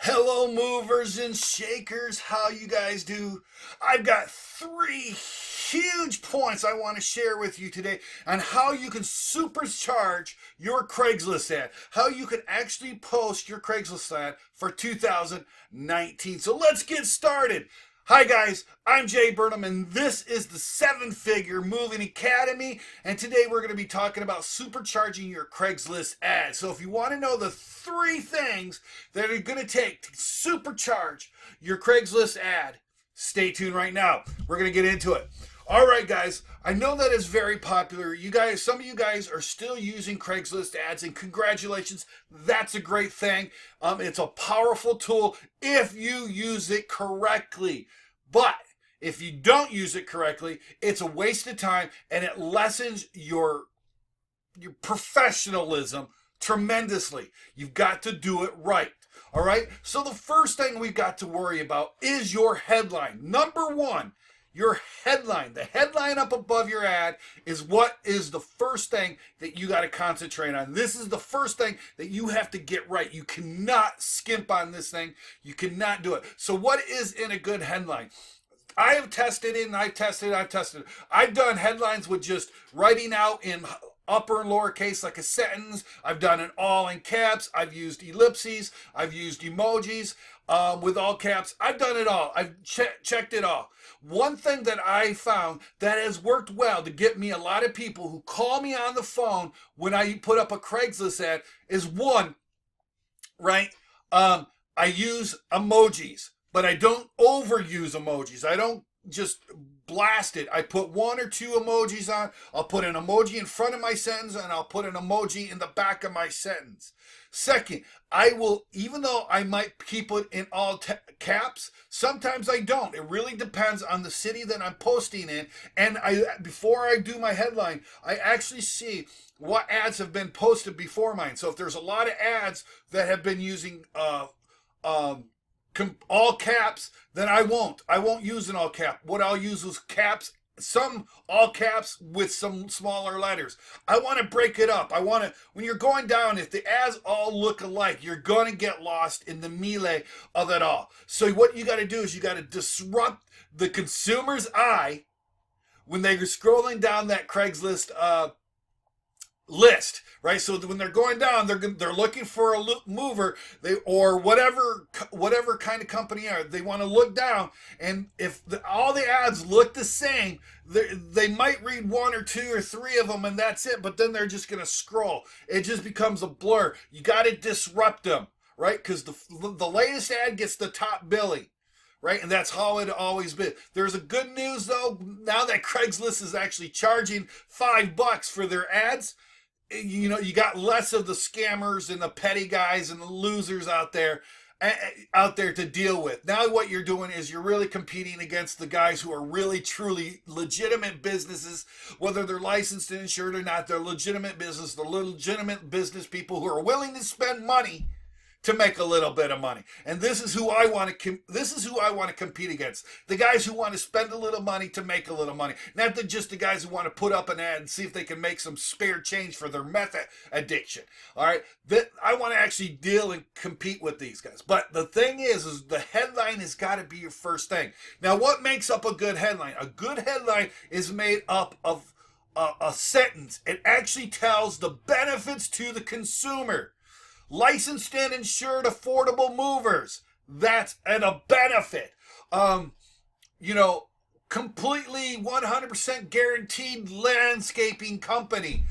Hello, movers and shakers. How you guys do? I've got three huge points I want to share with you today on how you can supercharge your Craigslist ad, how you can actually post your Craigslist ad for 2019. So let's get started. Hi guys, I'm Jay Burnham and this is the 7-Figure Moving Academy, and today we're going to be talking about supercharging your Craigslist ad. So if you want to know the three things that are going to take to supercharge your Craigslist ad, stay tuned right now. We're going to get into it. All right, guys, I know that is very popular. You guys, some of you guys are still using Craigslist ads, and congratulations. That's a great thing. It's a powerful tool if you use it correctly. But if you don't use it correctly, it's a waste of time, and it lessens your professionalism tremendously. You've got to do it right. All right? So the first thing we've got to worry about is your headline. Number one, your headline. The headline up above your ad is what is the first thing that you got to concentrate on. This is the first thing that you have to get right. You cannot skimp on this thing. You cannot do it. So what is in a good headline? I have tested it and I've tested it. I've done headlines with just writing out in upper and lowercase like a sentence. I've done it all in caps. I've used ellipses. I've used emojis with all caps. I've done it all. I've checked it all. One thing that I found that has worked well to get me a lot of people who call me on the phone when I put up a Craigslist ad is one, right? I use emojis, but I don't overuse emojis. I don't just blast it. I put one or two emojis on. I'll put an emoji in front of my sentence and I'll put an emoji in the back of my sentence. Second, I will, even though I might keep it in all caps, sometimes I don't. It really depends on the city that I'm posting in. And before I do my headline, I actually see what ads have been posted before mine. So if there's a lot of ads that have been using all caps, then I won't use an all cap. What I'll use is caps, some all caps with some smaller letters. I want to break it up. When you're going down, if the ads all look alike, you're going to get lost in the melee of it all. So what you got to do is you got to disrupt the consumer's eye when they're scrolling down that Craigslist list, right? So when they're going down, they're looking for a mover, or whatever kind of company they want to look down, and if all the ads look the same, they might read one or two or three of them, and that's it. But then they're just going to scroll. It just becomes a blur. You got to disrupt them, right? Because the latest ad gets the top billing. Right? And that's how it always been. There's a good news though. Now that Craigslist is actually charging $5 for their ads, you know, you got less of the scammers and the petty guys and the losers out there to deal with. Now what you're doing is you're really competing against the guys who are really truly legitimate businesses, whether they're licensed and insured or not. They're legitimate business. They're legitimate business people who are willing to spend money to make a little bit of money. And this is who I want to compete against. The guys who want to spend a little money to make a little money. Not just the guys who want to put up an ad and see if they can make some spare change for their meth addiction. All right? I want to actually deal and compete with these guys. But the thing is the headline has got to be your first thing. Now, what makes up a good headline? A good headline is made up of a sentence. It actually tells the benefits to the consumer. Licensed and insured affordable movers. That's a benefit. Completely 100% guaranteed landscaping company.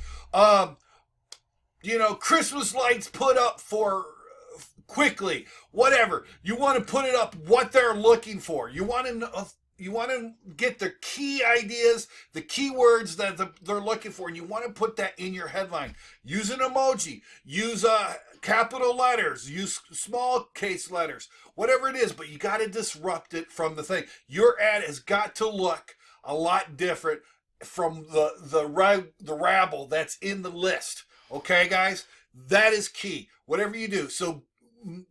Christmas lights put up for quickly. Whatever. You want to put it up what they're looking for. You want to get the key ideas, the keywords that they're looking for, and you want to put that in your headline. Use an emoji. Use capital letters. Use small case letters. Whatever it is, but you got to disrupt it from the thing. Your ad has got to look a lot different from the rabble that's in the list. Okay, guys? That is key. Whatever you do. So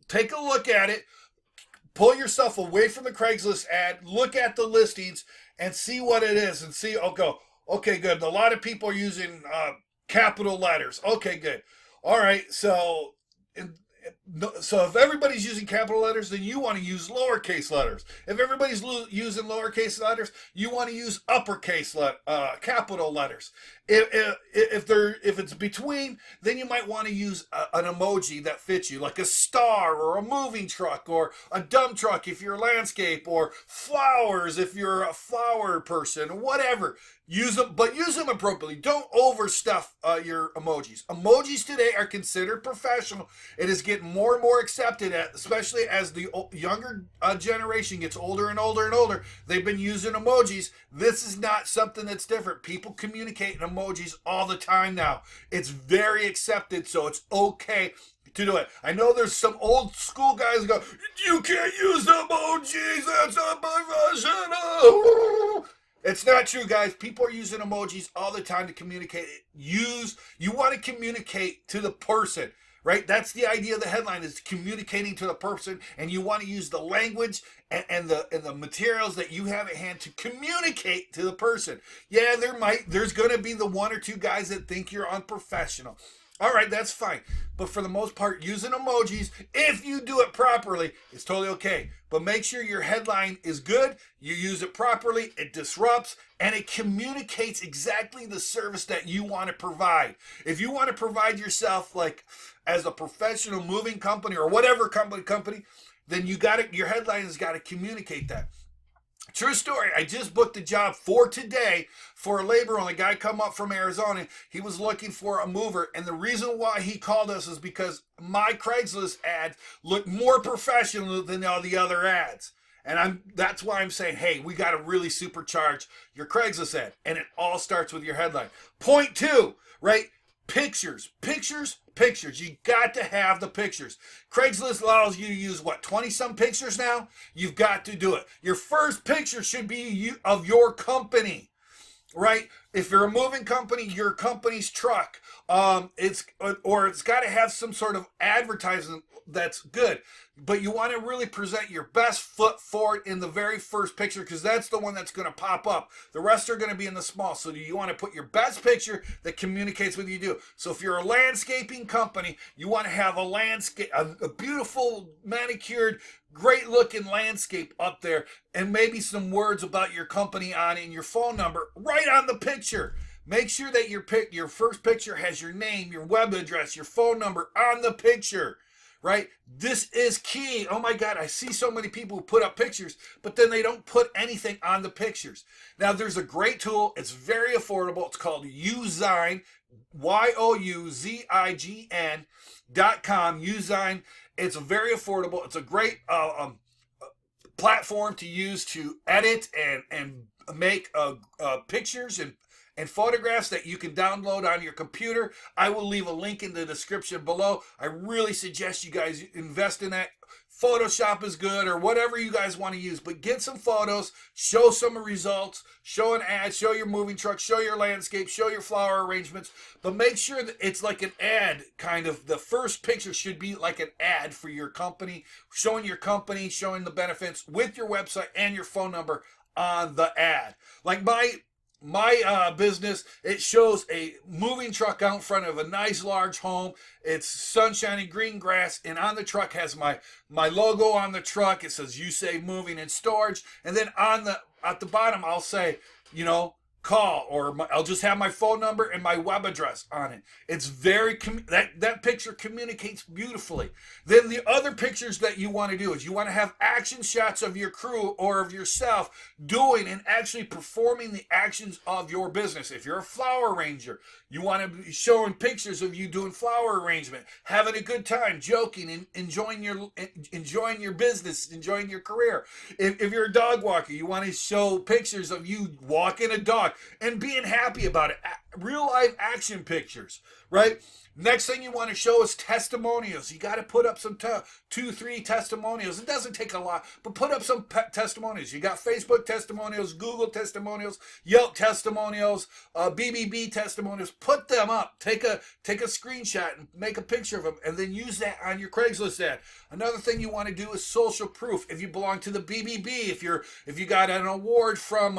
take a look at it. Pull yourself away from the Craigslist ad, look at the listings, and see what it is, and see, okay, good. A lot of people are using capital letters. Okay, good. All right, so no, so if everybody's using capital letters, then you want to use lowercase letters. If everybody's using lowercase letters, you want to use uppercase capital letters. If it's between, then you might want to use an emoji that fits you, like a star or a moving truck or a dump truck if you're a landscape, or flowers if you're a flower person, whatever. Use them, but use them appropriately. Don't overstuff your emojis. Emojis today are considered professional. It is getting more and more accepted, especially as the younger generation gets older and older and older. They've been using emojis. This is not something that's different. People communicate in emojis all the time now. It's very accepted, so it's okay to do it. I know there's some old school guys who go, you can't use emojis, that's unprofessional. It's not true, guys. People are using emojis all the time to communicate. You want to communicate to the person, right? That's the idea of the headline, is communicating to the person, and you want to use the language and the materials that you have at hand to communicate to the person. Yeah, there's going to be the one or two guys that think you're unprofessional. All right, that's fine. But for the most part, using emojis, if you do it properly, it's totally okay. But make sure your headline is good, you use it properly, it disrupts, and it communicates exactly the service that you want to provide. If you want to provide yourself like as a professional moving company or whatever company, then your headline has got to communicate that. True story. I just booked a job for today for a labor on a guy come up from Arizona. He was looking for a mover, and the reason why he called us is because my Craigslist ad looked more professional than all the other ads. And that's why I'm saying, hey, we got to really supercharge your Craigslist ad. And it all starts with your headline. Point 2, right? Pictures. You got to have the pictures. Craigslist allows you to use 20-some pictures now? You've got to do it. Your first picture should be of your company, right? If you're a moving company, your company's truck. It's got to have some sort of advertising that's good. But you want to really present your best foot forward in the very first picture, because that's the one that's going to pop up. The rest are going to be in the small. So you want to put your best picture that communicates what you do. So if you're a landscaping company, you want to have a beautiful, manicured, great looking landscape up there, and maybe some words about your company on it and your phone number right on the picture. Make sure that your first picture has your name, your web address, your phone number on the picture. Right? This is key. Oh my God, I see so many people who put up pictures, but then they don't put anything on the pictures. Now, there's a great tool. It's very affordable. It's called Uzign, Youzign.com. Uzign. It's very affordable. It's a great platform to use to edit and make pictures and photographs that you can download on your computer. I will leave a link in the description below. I really suggest you guys invest in that. Photoshop is good, or whatever you guys want to use, but get some photos, show some results, show an ad, show your moving truck, show your landscape, show your flower arrangements, but make sure that it's like an ad, kind of. The first picture should be like an ad for your company, showing the benefits with your website and your phone number on the ad. Like my business, it shows a moving truck out in front of a nice large home. It's sunshiny green grass, and on the truck has my logo on the truck. It says "You Save Moving and Storage," and then at the bottom I'll say, call, or I'll just have my phone number and my web address on it. It's that picture communicates beautifully. Then the other pictures that you want to do is you want to have action shots of your crew or of yourself doing and actually performing the actions of your business. If you're a flower arranger, you want to be showing pictures of you doing flower arrangement, having a good time, joking, and enjoying your business, enjoying your career. If you're a dog walker, you want to show pictures of you walking a dog and being happy about it. Real life action pictures, right? Next thing you want to show is testimonials. You got to put up some 2-3 testimonials. It doesn't take a lot, but put up some testimonials. You got Facebook testimonials, Google testimonials, Yelp testimonials, BBB testimonials. Put them up. Take a screenshot and make a picture of them, and then use that on your Craigslist ad. Another thing you want to do is social proof. If you belong to the BBB, if you got an award from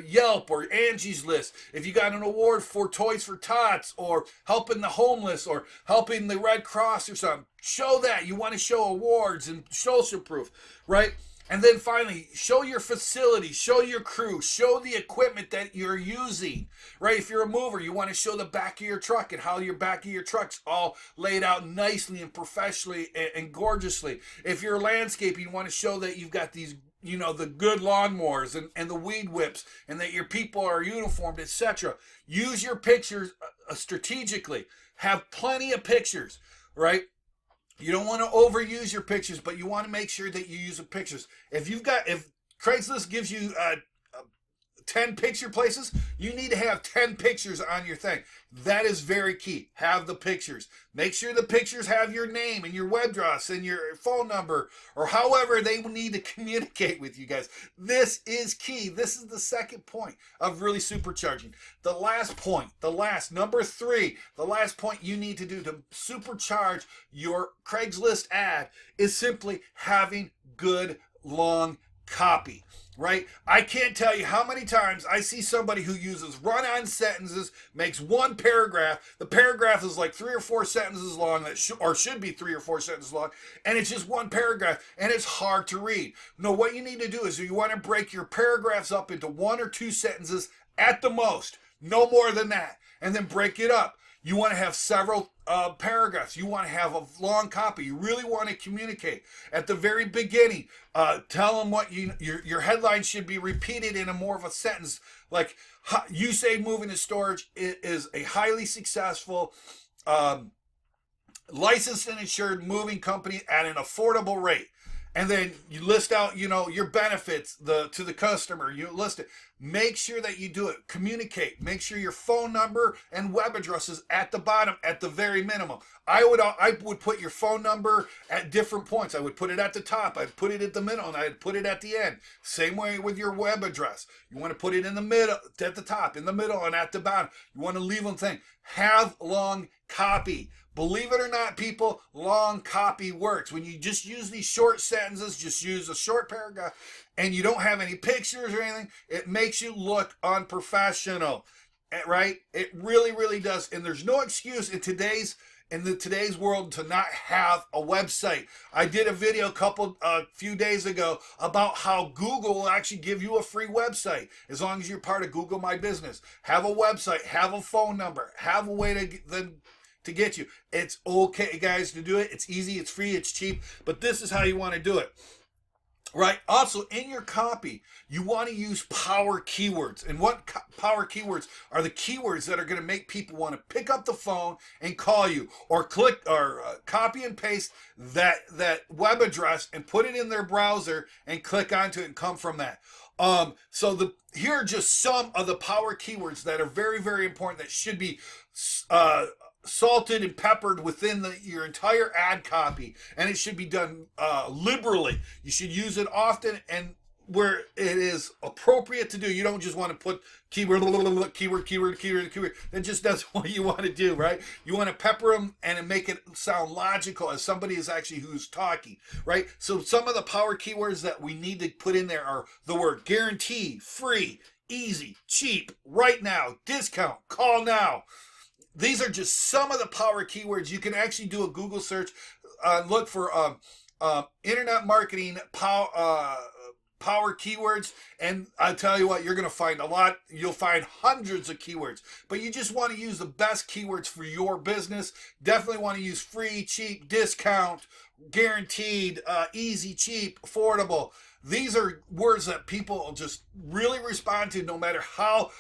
Yelp or Angie's List, if you got an award for Toys for Tots or helping the homeless or helping the Red Cross or something. Show that. You want to show awards and social proof, right? And then finally, show your facility, show your crew, show the equipment that you're using, right? If you're a mover, you want to show the back of your truck and how your back of your truck's all laid out nicely and professionally and gorgeously. If you're landscaping, you want to show that you've got these, you know, the good lawnmowers and the weed whips and that your people are uniformed, etc. Use your pictures strategically. Have plenty of pictures, right? You don't want to overuse your pictures, but you want to make sure that you use the pictures. If Craigslist gives you 10 picture places, you need to have 10 pictures on your thing. That is very key. Have the pictures. Make sure the pictures have your name and your web address and your phone number or however they need to communicate with you guys. This is key. This is the second point of really supercharging. The last point, number 3, the last point you need to do to supercharge your Craigslist ad is simply having good long copy. Right? I can't tell you how many times I see somebody who uses run-on sentences, makes one paragraph. The paragraph is like 3 or 4 sentences long, or should be 3 or 4 sentences long, and it's just one paragraph, and it's hard to read. No, what you need to do is you want to break your paragraphs up into 1 or 2 sentences at the most, no more than that, and then break it up. You want to have several paragraphs. You want to have a long copy. You really want to communicate. At the very beginning, tell them what your headline should be repeated in a more of a sentence. Like, you say moving to storage is a highly successful licensed and insured moving company at an affordable rate. And then you list out, you know, your benefits to the customer. You list it. Make sure that you do it. Communicate. Make sure your phone number and web address is at the bottom, at the very minimum. I would put your phone number at different points. I would put it at the top. I'd put it at the middle, and I'd put it at the end. Same way with your web address. You want to put it in the middle, at the top, in the middle, and at the bottom. You want to leave them thing. Have long copy. Believe it or not, people, long copy works. When you just use these short sentences, just use a short paragraph, and you don't have any pictures or anything, it makes you look unprofessional, right? It really, really does. And there's no excuse in today's world to not have a website. I did a video a few days ago about how Google will actually give you a free website as long as you're part of Google My Business. Have a website, have a phone number, have a way to get you. It's okay, guys, to do it. It's easy, it's free, it's cheap, but this is how you want to do it. Right? Also, in your copy, you want to use power keywords. And what power keywords are the keywords that are going to make people want to pick up the phone and call you, or click or copy and paste that web address and put it in their browser and click onto it and come from that. Here are just some of the power keywords that are very, very important that should be salted and peppered within your entire ad copy, and it should be done liberally. You should use it often and where it is appropriate to do. You don't just want to put keyword. That just doesn't what you want to do, right? You want to pepper them and make it sound logical as somebody is actually who's talking, right? So some of the power keywords that we need to put in there are the word guarantee, free, easy, cheap, right now, discount, call now. These are just some of the power keywords. You can actually do a Google search, look for internet marketing power keywords, and I tell you what, you're going to find a lot. You'll find hundreds of keywords, but you just want to use the best keywords for your business. Definitely want to use free, cheap, discount, guaranteed, easy, cheap, affordable. These are words that people just really respond to, no matter how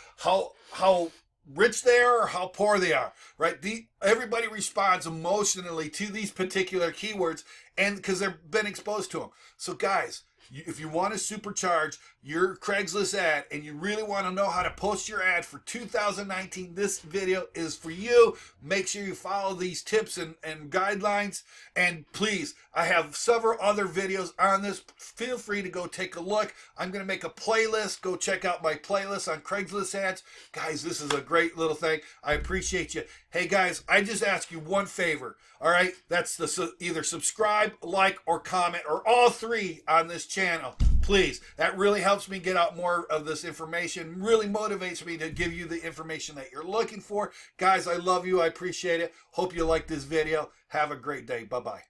rich they are or how poor they are, right? Everybody responds emotionally to these particular keywords, and because they've been exposed to them. So guys, if you want to supercharge your Craigslist ad and you really want to know how to post your ad for 2019, this video is for you. Make sure you follow these tips and guidelines. And please, I have several other videos on this. Feel free to go take a look. I'm going to make a playlist. Go check out my playlist on Craigslist ads. Guys, this is a great little thing. I appreciate you. Hey guys, I just ask you one favor. All right, that's either subscribe, like, or comment, or all three on this channel. Please, that really helps me get out more of this information, really motivates me to give you the information that you're looking for. Guys, I love you. I appreciate it. Hope you like this video. Have a great day. Bye-bye.